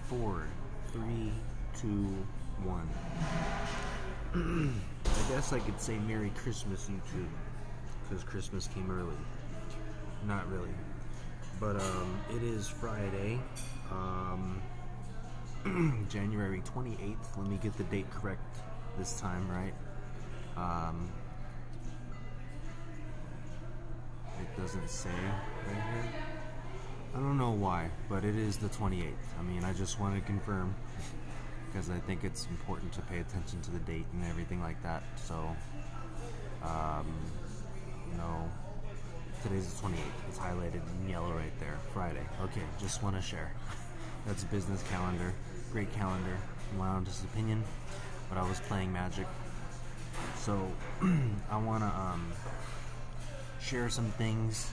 4, 3, 2, 1. I guess I could say Merry Christmas, YouTube, because Christmas came early. Not really. But it is Friday, January 28th. Let me get the date correct this time, right? It doesn't say right here. I don't know why, but it is the 28th. I mean, I just want to confirm because I think it's important to pay attention to the date and everything like that. So, no, today's the 28th. It's highlighted in yellow right there. Friday. Okay, just want to share. That's a business calendar. Great calendar. My honest opinion. But I was playing Magic. So, I want to share some things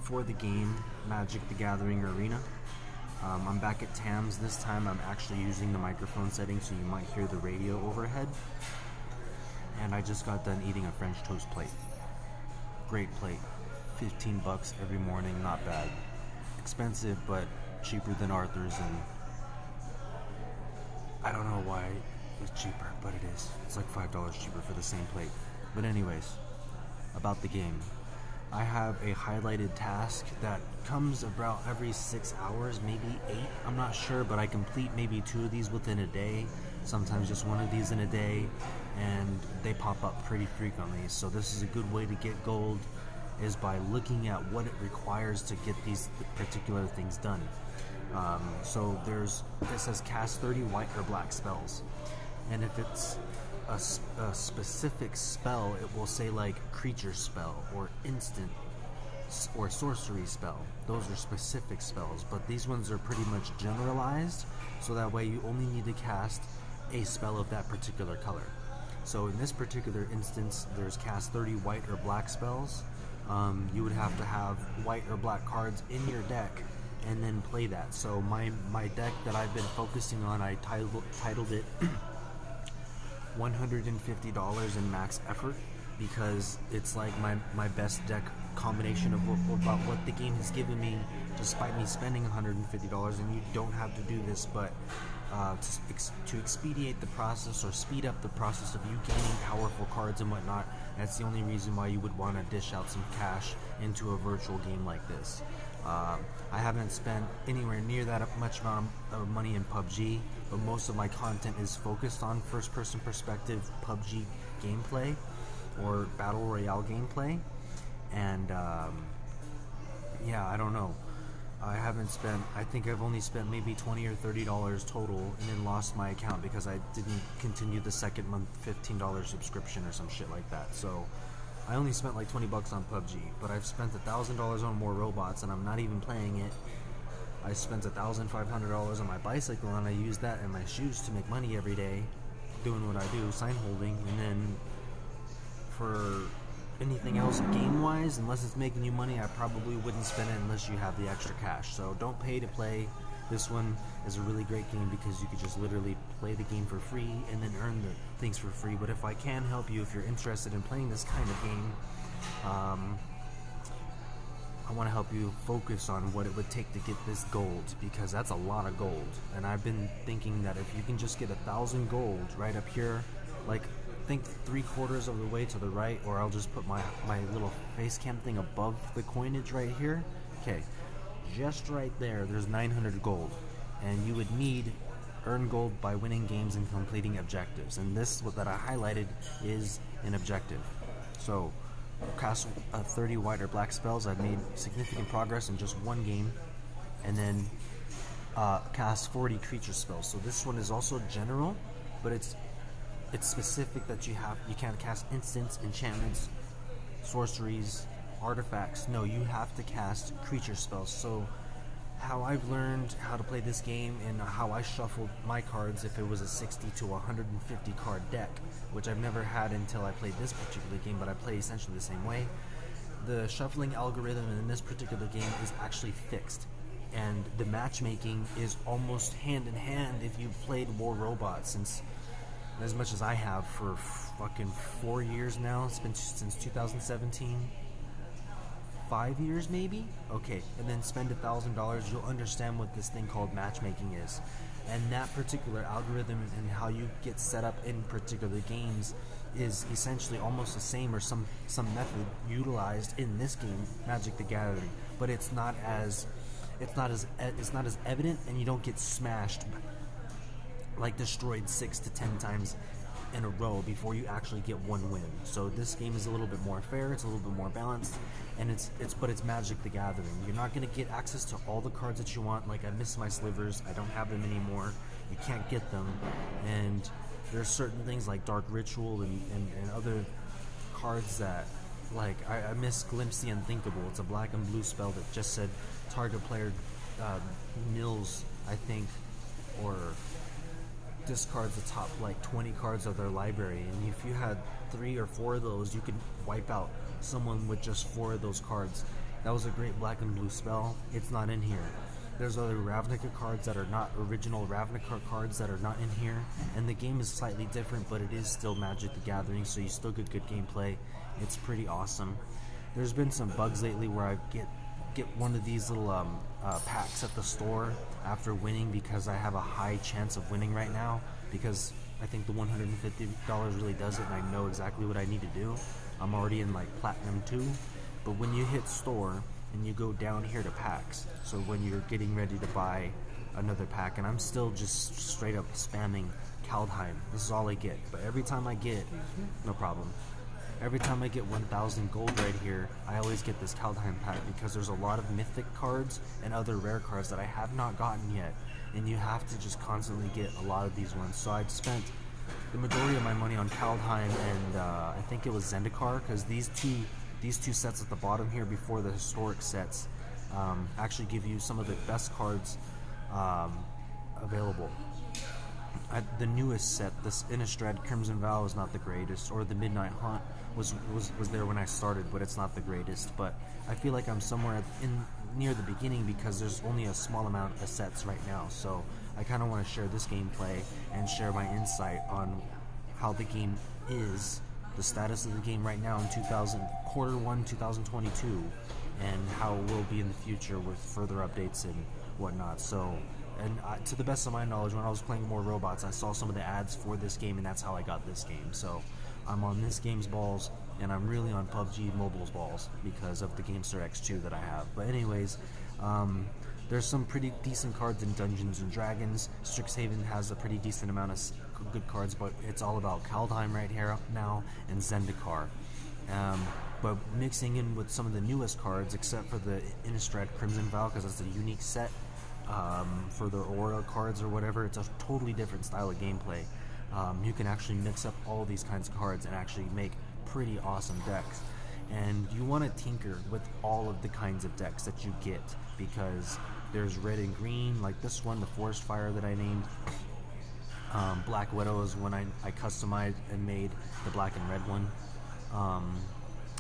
for the game Magic the Gathering Arena. I'm back at Tam's this time. I'm actually using the microphone setting, so you might hear the radio overhead. And I just got done eating a French toast plate. Great plate. $15 every morning, not bad. Expensive, but cheaper than Arthur's, and I don't know why it's cheaper, but it is. It's like $5 cheaper for the same plate. But anyways, about the game. I have a highlighted task that comes about every 6 hours, maybe 8, I'm not sure, but I complete maybe 2 of these within a day, sometimes just 1 of these in a day, and they pop up pretty frequently. So this is a good way to get gold, is by looking at what it requires to get these particular things done. So it says cast 30 white or black spells, and if it's a specific spell, it will say like creature spell or instant or sorcery spell. Those are specific spells, but these ones are pretty much generalized, so that way you only need to cast a spell of that particular color. So in this particular instance, there's cast 30 white or black spells. You would have to have white or black cards in your deck and then play that. So my deck that I've been focusing on, I titled it $150 in max effort, because it's like my best deck combination of about what the game has given me, despite me spending $150. And you don't have to do this, but to expedite the process or speed up the process of you gaining powerful cards and whatnot, that's the only reason why you would want to dish out some cash into a virtual game like this. I haven't spent anywhere near that much amount of money in PUBG, but most of my content is focused on first-person perspective PUBG gameplay or Battle Royale gameplay, and yeah, I don't know. I think I've only spent maybe $20 or $30 total, and then lost my account because I didn't continue the second month $15 subscription or some shit like that. So I only spent like $20 on PUBG, but I've spent $1,000 on more robots, and I'm not even playing it. I spent $1,500 on my bicycle, and I use that and my shoes to make money every day, doing what I do, sign holding. And then for anything else game-wise, unless it's making you money, I probably wouldn't spend it unless you have the extra cash. So don't pay to play. This one is a really great game because you could just literally play the game for free and then earn the things for free. But if I can help you, if you're interested in playing this kind of game, I want to help you focus on what it would take to get this gold, because that's a lot of gold. And I've been thinking that if you can just get 1,000 gold right up here, like think 3/4 of the way to the right, or I'll just put my little face cam thing above the coinage right here. Okay, just right there, there's 900 gold, and you would need earn gold by winning games and completing objectives, and this that I highlighted is an objective. So cast 30 white or black spells. I've made significant progress in just one game, and then cast 40 creature spells. So this one is also general, but it's specific that you can't cast instants, enchantments, sorceries, artifacts. No, you have to cast creature spells. So how I've learned how to play this game and how I shuffled my cards, if it was a 60 to 150 card deck, which I've never had until I played this particular game, but I play essentially the same way. The shuffling algorithm in this particular game is actually fixed, and the matchmaking is almost hand in hand if you've played War Robots since as much as I have for fucking 4 years now. It's been since 2017. 5 years maybe? Okay, and then spend $1,000, you'll understand what this thing called matchmaking is. And that particular algorithm and how you get set up in particular games is essentially almost the same, or some method utilized in this game, Magic the Gathering. But it's not as evident, and you don't get smashed, like destroyed 6 to 10 times in a row before you actually get one win. So this game is a little bit more fair, it's a little bit more balanced, and it's Magic the Gathering. You're not going to get access to all the cards that you want. Like, I miss my slivers, I don't have them anymore, you can't get them, and there's certain things like Dark Ritual and other cards that, like, I miss Glimpse the Unthinkable. It's a black and blue spell that just said target player mills, I think, or discards the top like 20 cards of their library, and if you had 3 or 4 of those, you could wipe out someone with just 4 of those cards. That was a great black and blue spell. It's not in here. There's other Ravnica cards that are not original Ravnica cards that are not in here, and the game is slightly different, but it is still Magic the Gathering, so you still get good gameplay. It's pretty awesome. There's been some bugs lately where I get one of these little packs at the store after winning, because I have a high chance of winning right now, because I think the $150 really does it, and I know exactly what I need to do. I'm already in like Platinum 2, but when you hit store and you go down here to packs, so when you're getting ready to buy another pack, and I'm still just straight up spamming Kaldheim, this is all I get, but every time I get, no problem, every time I get 1,000 gold right here, I always get this Kaldheim pack, because there's a lot of mythic cards and other rare cards that I have not gotten yet, and you have to just constantly get a lot of these ones. So I'd spent the majority of my money on Kaldheim and I think it was Zendikar, because these two sets at the bottom here before the historic sets actually give you some of the best cards available. The newest set, this Innistrad Crimson Vow, is not the greatest, or the Midnight Haunt was there when I started, but it's not the greatest. But I feel like I'm somewhere near the beginning, because there's only a small amount of sets right now. So I kind of want to share this gameplay and share my insight on how the game is, the status of the game right now in quarter 1 2022, and how it will be in the future with further updates and whatnot. So, and to the best of my knowledge, when I was playing more robots, I saw some of the ads for this game, and that's how I got this game. So I'm on this game's balls, and I'm really on PUBG Mobile's balls because of the GameStar X2 that I have. But anyways, there's some pretty decent cards in Dungeons and Dragons. Strixhaven has a pretty decent amount of good cards, but it's all about Kaldheim right here now and Zendikar. But mixing in with some of the newest cards, except for the Innistrad Crimson Vow, because it's a unique set for the Aura cards or whatever. It's a totally different style of gameplay. You can actually mix up all these kinds of cards and actually make pretty awesome decks. And you want to tinker with all of the kinds of decks that you get, because there's red and green, like this one, the Forest Fire that I named. Black Widow is when I customized and made the black and red one.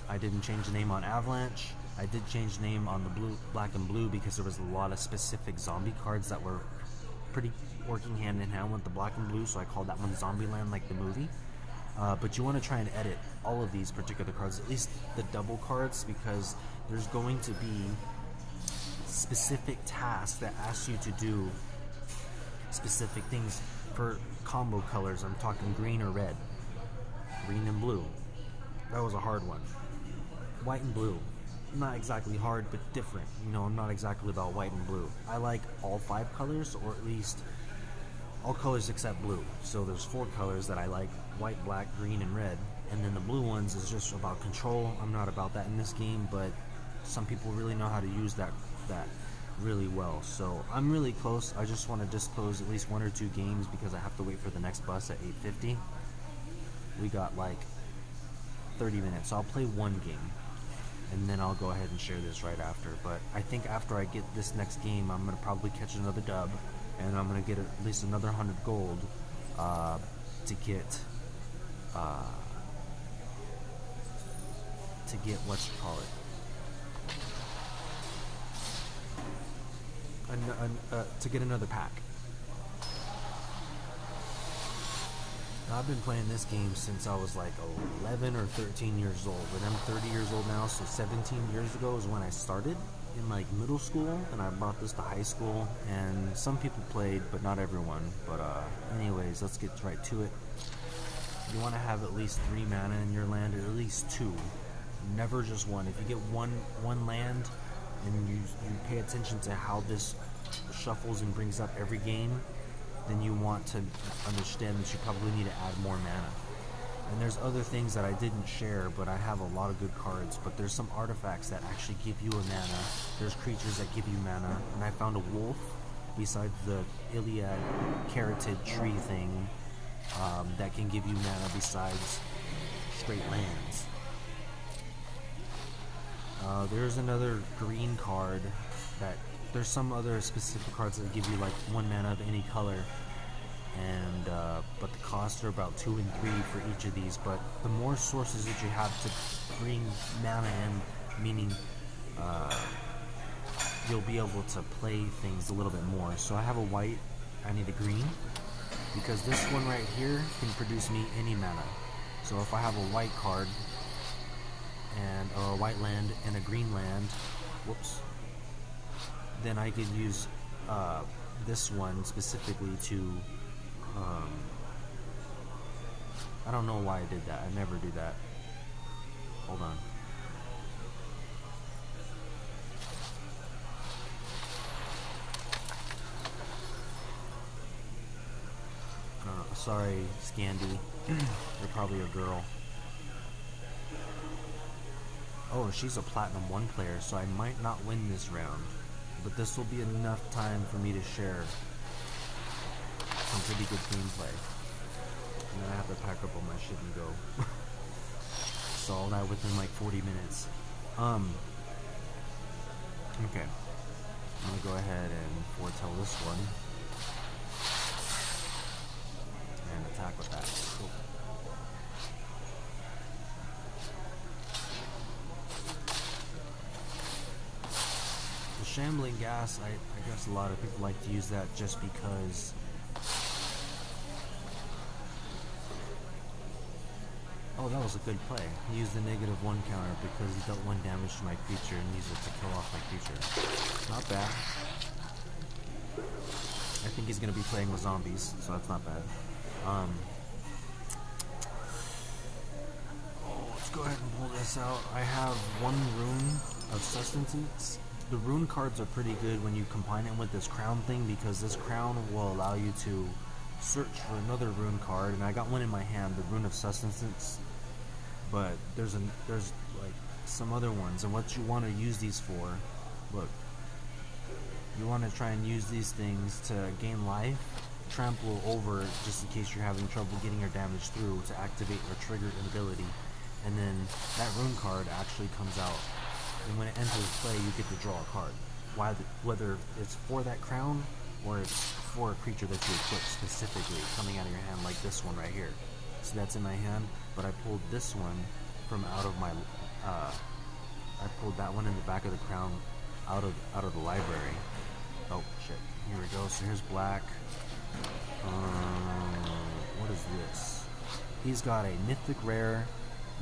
I didn't change the name on Avalanche. I did change the name on the black and blue, because there was a lot of specific zombie cards that were pretty working hand in hand with the black and blue, so I called that one Zombieland, like the movie. But you want to try and edit all of these particular cards, at least the double cards, because there's going to be specific tasks that ask you to do specific things for combo colors. I'm talking green or red, green and blue. That was a hard one. White and blue, not exactly hard, but different. You know, I'm not exactly about white and blue. I like all 5 colors, or at least all colors except blue. So there's 4 colors that I like: white, black, green, and red. And then the blue ones is just about control. I'm not about that in this game, but some people really know how to use that really well. So I'm really close. I just want to disclose at least 1 or 2 games, because I have to wait for the next bus at 8:50. We got like 30 minutes, so I'll play 1 game, and then I'll go ahead and share this right after. But I think after I get this next game, I'm going to probably catch another dub, and I'm going to get at least another 100 gold to get to get another pack. I've been playing this game since I was like 11 or 13 years old, but I'm 30 years old now, so 17 years ago is when I started in like middle school, and I brought this to high school, and some people played, but not everyone. But anyways, let's get right to it. You want to have at least 3 mana in your land, or at least 2, never just 1. If you get one land and you pay attention to how this shuffles and brings up every game, then you want to understand that you probably need to add more mana. And there's other things that I didn't share, but I have a lot of good cards. But there's some artifacts that actually give you a mana. There's creatures that give you mana. And I found a wolf besides the Iliad carotid tree thing that can give you mana besides straight lands. There's another green card that there's some other specific cards that give you like 1 mana of any color, and but the costs are about 2 and 3 for each of these. But the more sources that you have to bring mana in, meaning you'll be able to play things a little bit more. So I have a white, I need a green, because this one right here can produce me any mana. So if I have a white card and or a white land and a green land, whoops, then I could use this one specifically to I don't know why I did that. I never do that. Hold on. I don't know. Sorry, Scandy. You're probably a girl. Oh, she's a Platinum 1 player, so I might not win this round. But this will be enough time for me to share some pretty good gameplay. And then I have to pack up all my shit and go. So all that within like 40 minutes. Okay. I'm gonna go ahead and foretell this one. And attack with that. Cool. The Shambling Gas, I guess a lot of people like to use that just because oh, that was a good play. He used the -1 counter because he dealt 1 damage to my creature and used it to kill off my creature. Not bad. I think he's going to be playing with zombies, so that's not bad. Let's go ahead and pull this out. I have 1 rune of sustenance. The rune cards are pretty good when you combine it with this crown thing, because this crown will allow you to search for another rune card, and I got one in my hand, the rune of sustenance. But there's like some other ones, and what you want to use these for, look, you want to try and use these things to gain life, trample over just in case you're having trouble getting your damage through, to activate or trigger an ability, and then that rune card actually comes out, and when it enters play you get to draw a card, whether it's for that crown or it's for a creature that you equip specifically coming out of your hand, like this one right here. So that's in my hand, but I pulled this one from out of my I pulled that one in the back of the crown out of the library. Oh shit, here we go. So here's black. What is this? He's got a mythic rare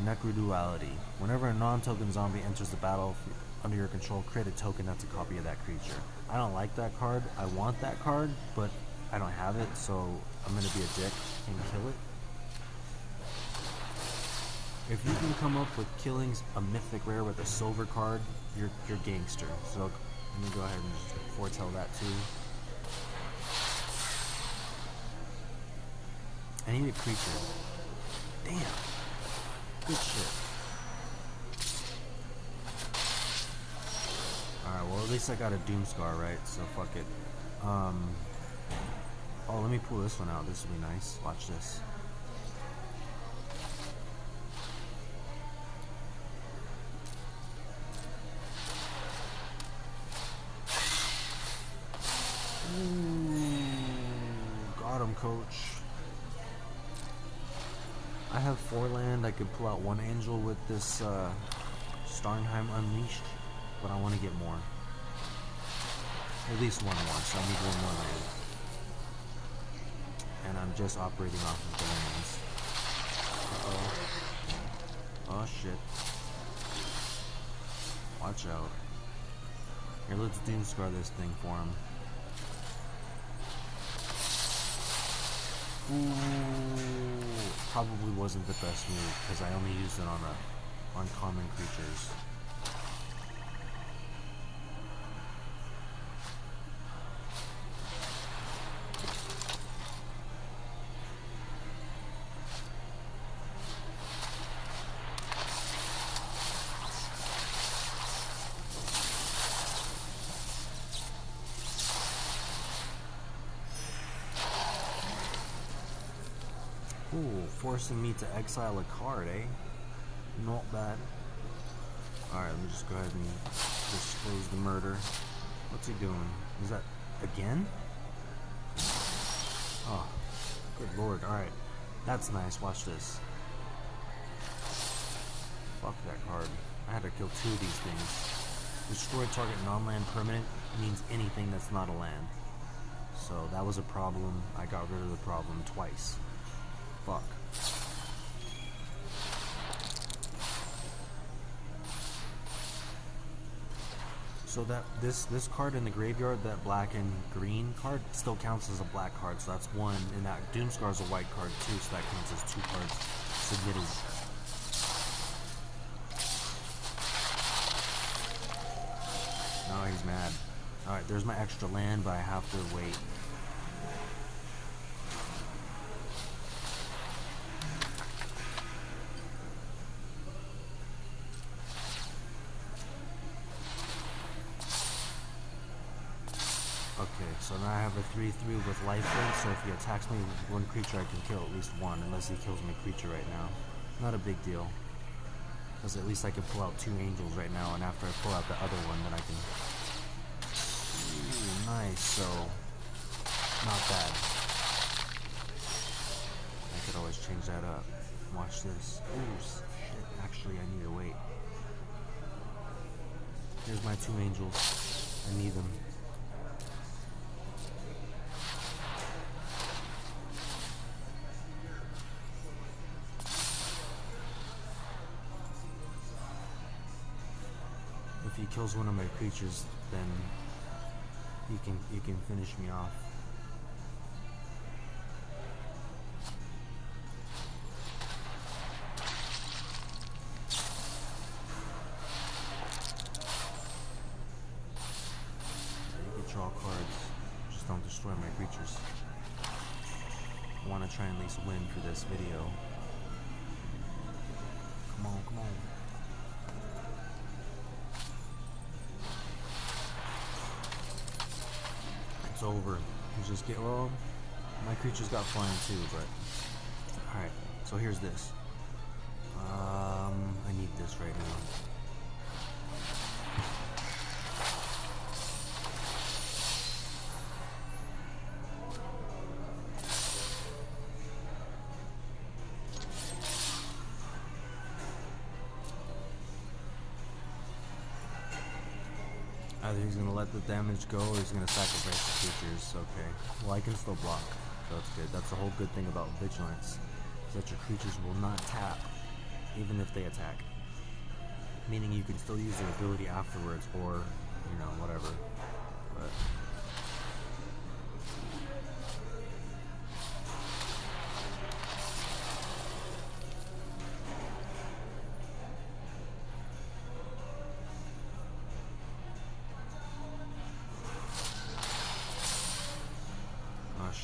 Necroduality. Whenever a non-token zombie enters the battle under your control, create a token that's a copy of that creature. I don't like that card. I want that card, but I don't have it, so I'm gonna be a dick and kill it. If you can come up with killing a mythic rare with a silver card, you're gangster. So let me go ahead and just foretell that too. I need a creature. Damn. Good shit. Alright, well at least I got a Doomscar, right? So fuck it. Oh, let me pull this one out. This will be nice. Watch this. Got him, coach. I have 4 land. I could pull out 1 angel with this Starnheim Unleashed, but I want to get more. At least 1 more, so I need 1 more land. and I'm just operating off of the lands. Uh-oh. Oh shit. Watch out. Here, let's Doomscar this thing for him. Ooh, probably wasn't the best move because I only used it on common creatures. Ooh, forcing me to exile a card, eh? Not bad. Alright, let me just go ahead and disclose the murder. What's he doing? Is that again? Oh, good lord. Alright, that's nice. Watch this. Fuck that card. I had to kill 2 of these things. Destroy target non-land permanent means anything that's not a land. So that was a problem. I got rid of the problem twice. Fuck. So that this card in the graveyard, that black and green card, still counts as a black card, so that's 1, and that Doomscar is a white card too, so that counts as 2 cards submitted. Oh, he's mad. Alright, there's my extra land, but I have to wait. Okay, so now I have a 3/3 with lifelink, so if he attacks me with 1 creature, I can kill at least 1, unless he kills my creature right now. Not a big deal. Because at least I can pull out 2 angels right now, and after I pull out the other one, then I can... Ooh, nice, so... Not bad. I could always change that up. Watch this. Ooh, shit, actually I need to wait. Here's my 2 angels. I need them. If he kills one of my creatures, then he can finish me off. You can draw cards, just don't destroy my creatures. I want to try and at least win for this video. Come on, come on. Over. You just get, well, my creatures got flying too, but alright, so here's this. I need this right now. Either he's going to let the damage go or he's going to sacrifice the creatures. Okay. Well, I can still block. So that's good. That's the whole good thing about Vigilance. Is that your creatures will not tap, even if they attack. Meaning you can still use their ability afterwards or, you know, whatever. But...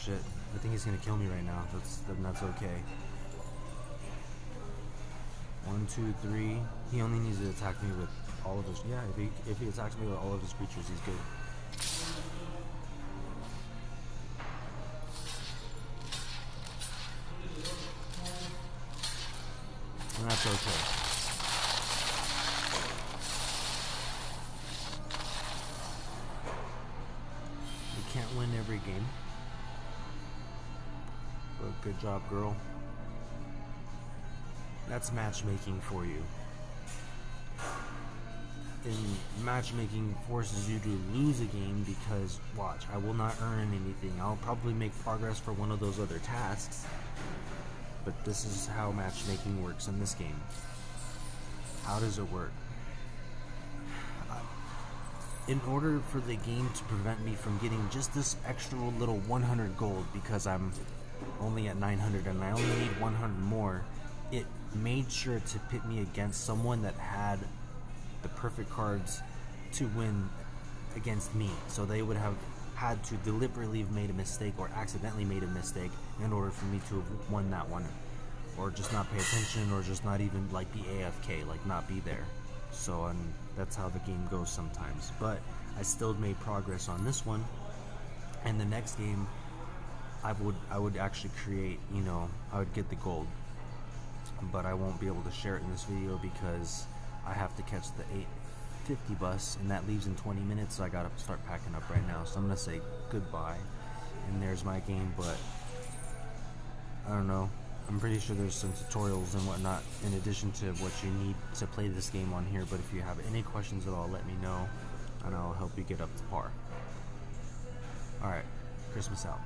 shit. I think he's gonna kill me right now. That's okay. 1, 2, 3. He only needs to attack me with all of his. Yeah, if he attacks me with all of his creatures, he's good. And that's okay. You can't win every game. But good job, girl. That's matchmaking for you. in matchmaking forces you to lose a game because, watch, I will not earn anything. I'll probably make progress for one of those other tasks, but this is how matchmaking works in this game. How does it work? In order for the game to prevent me from getting just this extra little 100 gold, because I'm only at 900 and I only need 100 more, it made sure to pit me against someone that had the perfect cards to win against me. So they would have had to deliberately have made a mistake or accidentally made a mistake in order for me to have won that one, or just not pay attention, or just not even like be AFK, like not be there. So that's how the game goes sometimes. But I still made progress on this one, and the next game I would actually create, you know, I would get the gold, but I won't be able to share it in this video because I have to catch the 8:50 bus, and that leaves in 20 minutes, so I gotta start packing up right now. So I'm gonna say goodbye, and there's my game. But I don't know, I'm pretty sure there's some tutorials and whatnot in addition to what you need to play this game on here. But if you have any questions at all, let me know, and I'll help you get up to par. Alright, Christmas out.